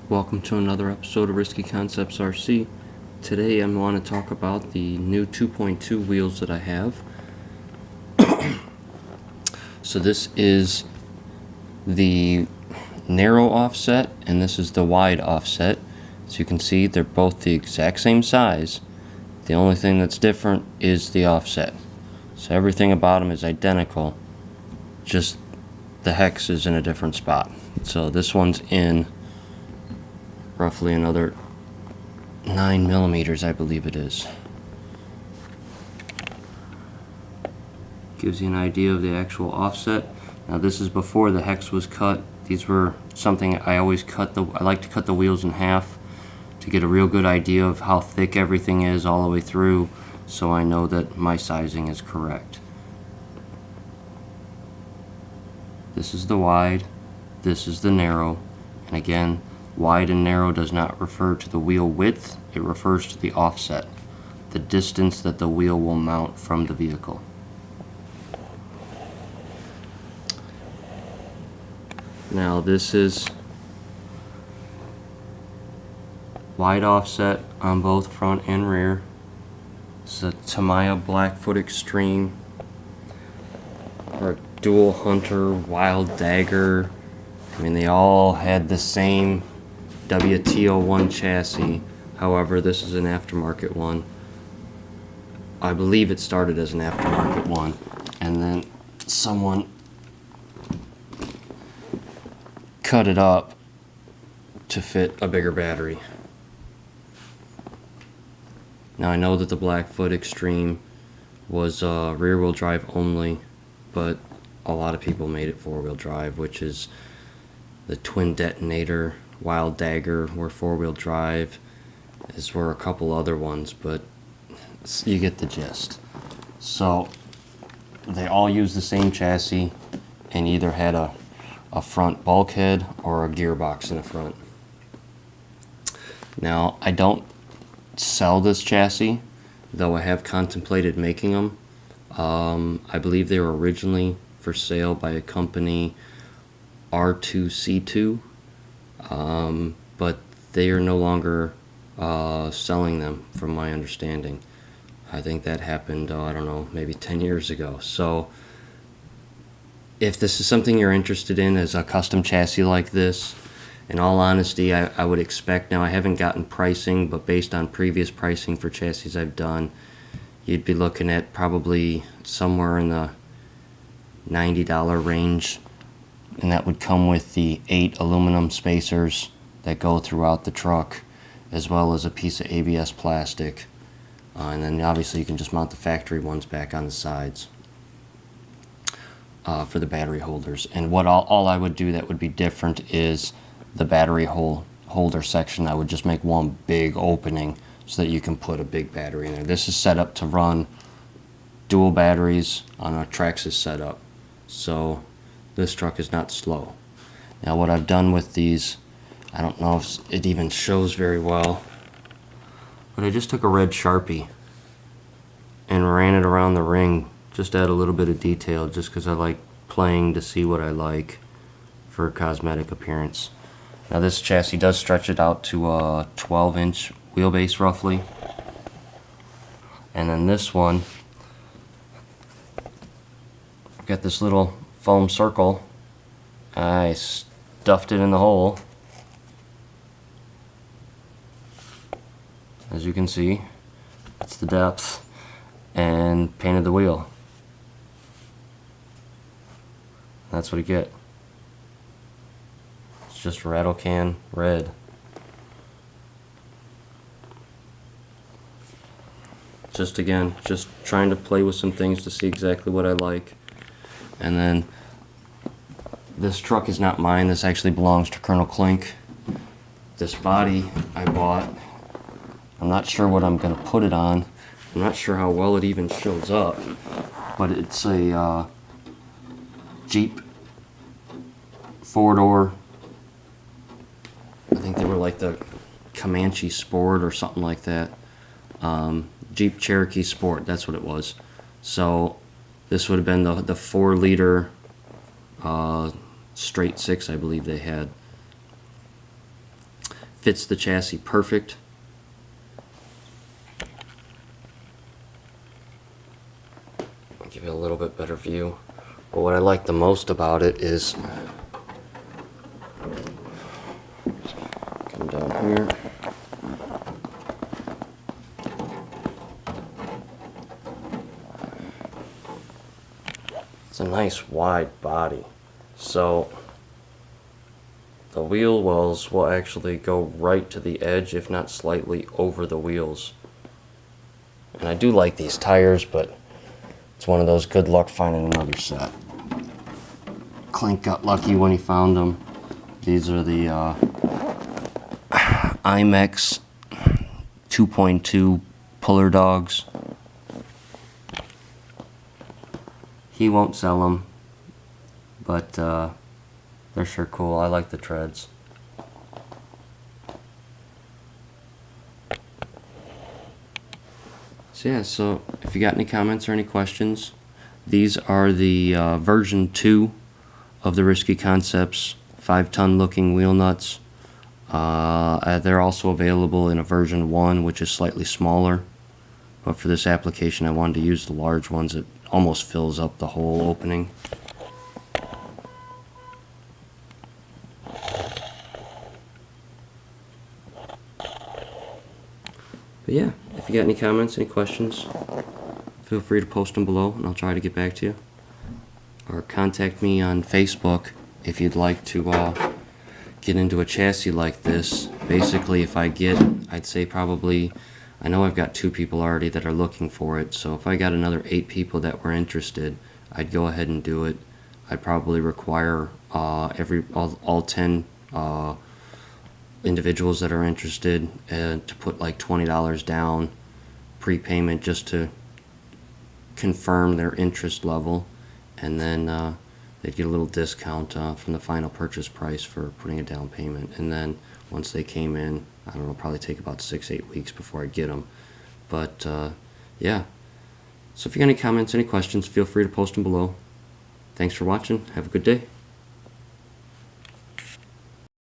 Welcome to another episode of Riskey Concepts RC. Today I want to talk about the new 2.2 wheels that I have. So this is the narrow offset and this is the wide offset. As you can see, they're both the exact same size. The only thing that's different is the offset. So everything about them is identical, just the hex is in a different spot. So this one's in roughly another 9 millimeters, I believe it is. Gives you an idea of the actual offset. Now this is before the hex was cut. These were something I always cut. I like to cut the wheels in half to get a real good idea of how thick everything is all the way through, so I know that my sizing is correct. This is the wide, this is the narrow, and again, wide and narrow does not refer to the wheel width, it refers to the offset, the distance that the wheel will mount from the vehicle. Now this is wide offset on both front and rear. It's a Tamiya Blackfoot Xtreme, or dual hunter, wild dagger. I mean, they all had the same WT01 chassis. However, this is an aftermarket one. I believe it started as an aftermarket one, and then someone cut it up to fit a bigger battery. Now I know that the Blackfoot Xtreme was rear-wheel drive only, but a lot of people made it four-wheel drive, which is the twin detonator, Wild Dagger were four-wheel drive, as were a couple other ones, but you get the gist. So they all use the same chassis and either had a front bulkhead or a gearbox in the front. Now I don't sell this chassis, though I have contemplated making them. I believe they were originally for sale by a company, R2C2, but they are no longer selling them from my understanding. I think that happened, I don't know, maybe 10 years ago. So if this is something you're interested in as a custom chassis like this, in all honesty, I would expect, now I haven't gotten pricing, but based on previous pricing for chassis I've done, you'd be looking at probably somewhere in the $90 range, and that would come with the 8 aluminum spacers that go throughout the truck, as well as a piece of ABS plastic, and then obviously you can just mount the factory ones back on the sides for the battery holders. And what all I would do that would be different is the battery holder section. I would just make one big opening so that you can put a big battery in there. This is set up to run dual batteries on a Traxxas setup, so this truck is not slow. Now what I've done with these, I don't know if it even shows very well, but I just took a red Sharpie and ran it around the ring, just to add a little bit of detail, just because I like playing to see what I like for cosmetic appearance. Now this chassis does stretch it out to a 12-inch wheelbase roughly, and then this one, I've got this little foam circle. I stuffed it in the hole, as you can see, that's the depth, and painted the wheel. That's what you get. It's just rattle can red. Just again, just trying to play with some things to see exactly what I like. And then this truck is not mine, this actually belongs to Colonel Klink. This body I bought, I'm not sure what I'm going to put it on. I'm not sure how well it even shows up, but it's a Jeep 4-door. I think they were like the Comanche Sport or something like that. Jeep Cherokee Sport, that's what it was. So this would have been the 4-liter straight 6, I believe they had. fits the chassis perfect. I'll give you a little bit better view. But what I like the most about it is, come down here. It's a nice wide body. So the wheel wells will actually go right to the edge, if not slightly over the wheels. And I do like these tires, but it's one of those good luck finding another set. Klink got lucky when he found them. These are the IMEX 2.2 puller dogs. He won't sell them, but they're sure cool. I like the treads. So yeah, so if you got any comments or any questions, these are the version 2 of the Riskey Concepts 5-ton looking wheel nuts. They're also available in a version 1, which is slightly smaller. But for this application, I wanted to use the large ones. It almost fills up the whole opening. But yeah, if you got any comments, any questions, feel free to post them below and I'll try to get back to you. Or contact me on Facebook if you'd like to get into a chassis like this. Basically, if I get, I'd say probably, I know I've got 2 people already that are looking for it, so if I got another 8 people that were interested, I'd go ahead and do it. I'd probably require all 10 individuals that are interested to put like $20 down prepayment just to confirm their interest level, and then they'd get a little discount from the final purchase price for putting a down payment. And then once they came in, I don't know, probably take about 6-8 weeks before I get them. But yeah, so if you got any comments, any questions, feel free to post them below. Thanks for watching. Have a good day.